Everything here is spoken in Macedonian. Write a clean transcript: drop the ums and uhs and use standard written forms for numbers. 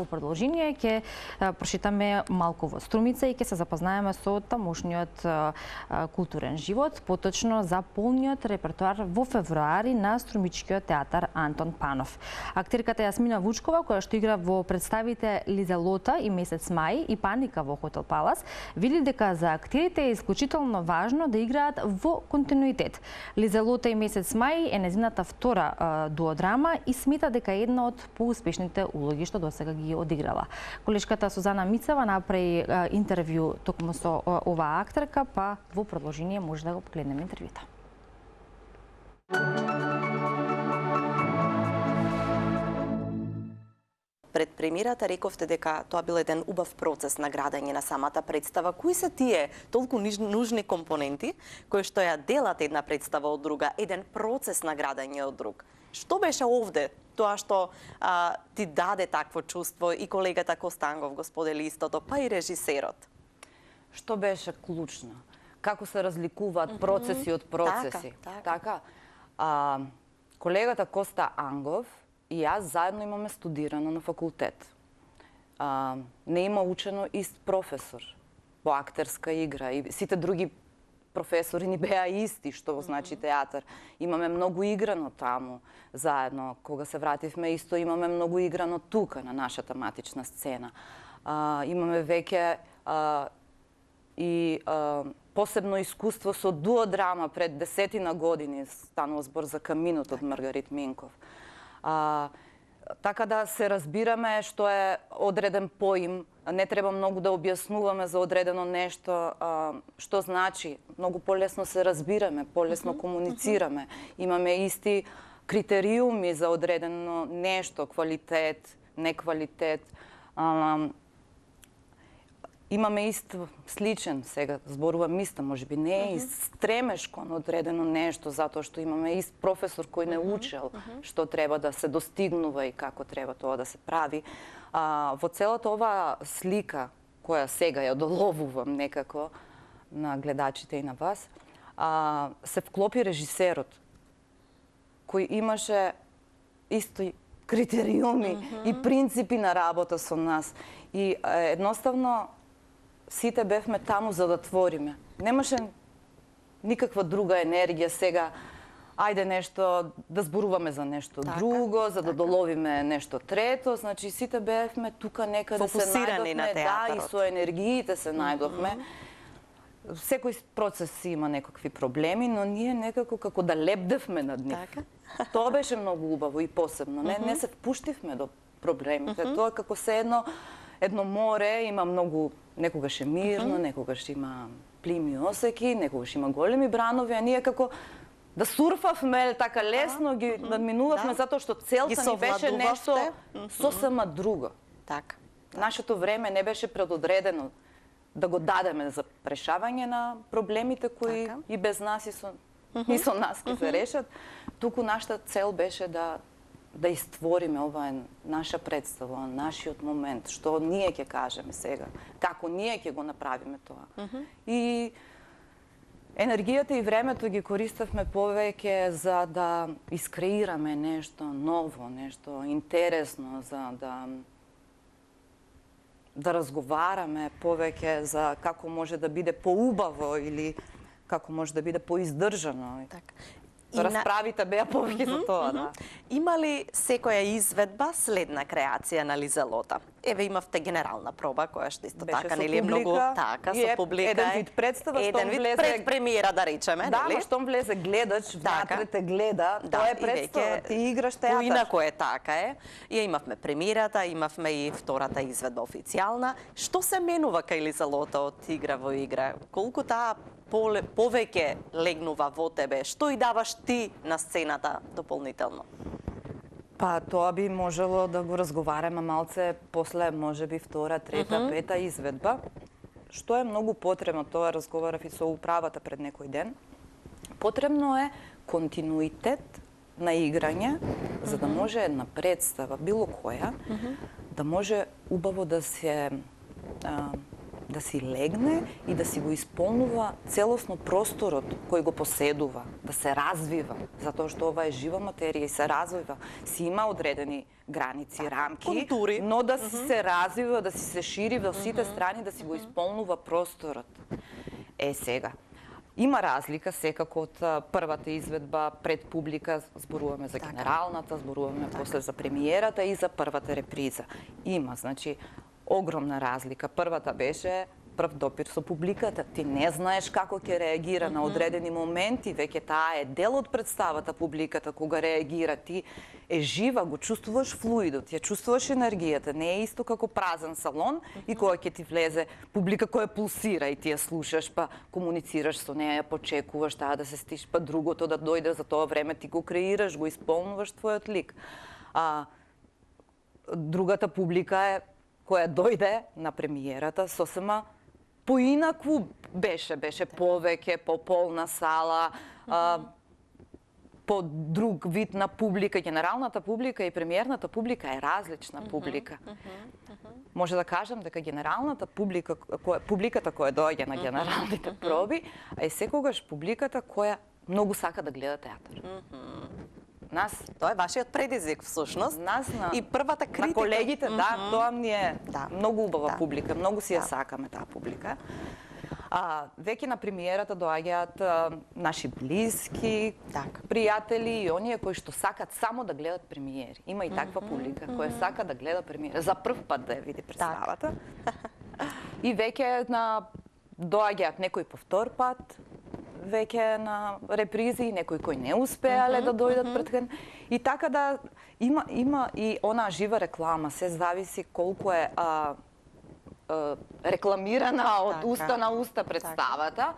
во продолжение ќе прошетаме малку во Струмица и ќе се запознаеме со тамошниот културен живот, поточно за полниот репертоар во февруари на Струмичкиот театар Антон Панов. Актерката Јасмина Вучкова, која што игра во представите Лизелота и Месец мај и Паника во Хотел Палас, вели дека за актерите е исклучително важно да играат во континуитет. Лизелота и Месец мај е незината втора дуодрама и смета дека е една од поуспешните улоги што досега ги одиграла. Колешката Сузана Мицева направи интервју токму со оваа актерка, па во продолжение може да го погледнеме интервјуто. Пред премиерата рековте дека тоа бил еден убав процес на градење на самата представа. Кои се тие толку нужни компоненти кои што ја делат една представа од друга, еден процес на градење од друг? Што беше овде тоа што ти даде такво чувство и колегата Костангов го сподели истото, па и режисерот? Што беше клучно? Како се разликуваат процеси од процеси? Така. Колегата Коста Ангов и јас заедно имаме студирано на факултет. Не има учено ист професор во актерска игра и сите други професори ни беа исти, што значи театар. Имаме многу играно таму заедно. Кога се вративме, исто имаме многу играно тука на нашата матична сцена. Имаме веќе и посебно искуство со дуодрама пред 10 години, станува збор за Каминот од Маргарит Минков. Така да се разбираме што е одреден поим, не треба многу да објаснуваме за одредено нешто, што значи. Многу полесно се разбираме, полесно комуницираме. Имаме исти критериуми за одредено нешто, квалитет, неквалитет. Имаме ист сличен, сега зборувам иста, можеби не е стремеш кон одредено нешто, затоа што имаме ист професор кој не учел што треба да се достигнува и како треба тоа да се прави. Во целата оваа слика, која сега ја доловувам некако на гледачите и на вас, се вклопи режисерот, кој имаше исти критериуми и принципи на работа со нас. И едноставно сите бевме таму за да твориме. Немаше никаква друга енергија сега, ајде нешто, да зборуваме за нешто друго, за да доловиме нешто трето. Значи, сите бевме тука некаде се најдовме, да, и со енергиите се најдовме. Секој процес има некакви проблеми, но ние некако како да лепдевме над нив. Тоа беше многу убаво и посебно. Не се впуштивме до проблемите. Тоа како се едно море, има многу, некогаш е мирно, некогаш има плими осеки, некогаш има големи бранови, а ние како да сурфавме така лесно, ги надминувавме затоа што целта ни беше нешто сосема друго. Така. Нашето време не беше предодредено да го дадеме за решавање на проблемите кои и без нас и со нас ќе се решат. Туку нашата цел беше да иствориме ова е наша представа, нашиот момент, што ние ќе кажеме сега, како ние ќе го направиме тоа. И енергијата и времето ги користавме повеќе за да искреираме нешто ново, нешто интересно, за да разговараме повеќе за како може да биде поубаво или како може да биде поиздржано. Расправите беа повеќе за тоа, да. Има ли секоја изведба следна креација на Лизелота? Еве имавте генерална проба која што исто така нели е многу така со публика. Еден вид представа, еден вид пред премиера да речеме, нели? Да, штом влезе гледач, внатре те гледа, тоа е представа, ти играш театар. Поинако е така е. Ја имавме премиерата, имавме и втората изведба официјална. Што се менува кај Лизелота од игра во игра? Колку таа повеќе легнува во тебе? Што и даваш ти на сцената дополнително? Па тоа би можело да го разговараме малце после, можеби, втора, трета, пета изведба. Што е многу потребно, тоа разговарав и со управата пред некој ден. Потребно е континуитет на играње, за да може една представа, било која, да може убаво да се да си легне и да си го исполнува целосно просторот кој го поседува, да се развива, затоа што ова е жива материја и се развива. Си има одредени граници, рамки, контури, но да си се развива, да си се шири во сите страни, да си го исполнува просторот. Сега, има разлика секако од првата изведба пред публика, зборуваме за генералната, зборуваме после за премиерата и за првата реприза. Има, значи, огромна разлика. Првата беше прв допир со публиката. Ти не знаеш како ќе реагира на одредени моменти, веќе таа е дел од представата публиката кога реагира. Ти е жива, го чувствуваш флуидот, ја чувствуваш енергијата. Не е исто како празен салон и кога ќе ти влезе публика која пулсира и ти ја слушаш, па комуницираш со неја, ја почекуваш таа да се стиш, па другото да дојде, за тоа време ти го креираш, го исполнуваш твојот лик. Другата публика е која дојде на премиерата сосема поинакво беше повеќе, пополна сала, по друг вид на публика. Генералната публика и премиерната публика е различна публика. Може да кажем дека генералната публика, публиката која доаѓа на генералните проби, е секогаш публиката која многу сака да гледа театар. Тоа е вашиот предизвик всушност. И првата критика на колегите, тоа ми е многу убава публика, многу си ја сакаме таа публика. Веќе на премиерата доаѓаат наши блиски, пријатели и оние кои што сакат само да гледат премиери. Има и таква публика која сака да гледа премиера за прв пат да ја види представата. И веќе доаѓаат некои по втор пат, веќе на репризи, некои кои не успеале да дојдат пред ген. И така да има и она жива реклама, се зависи колку е рекламирана од уста на уста представата.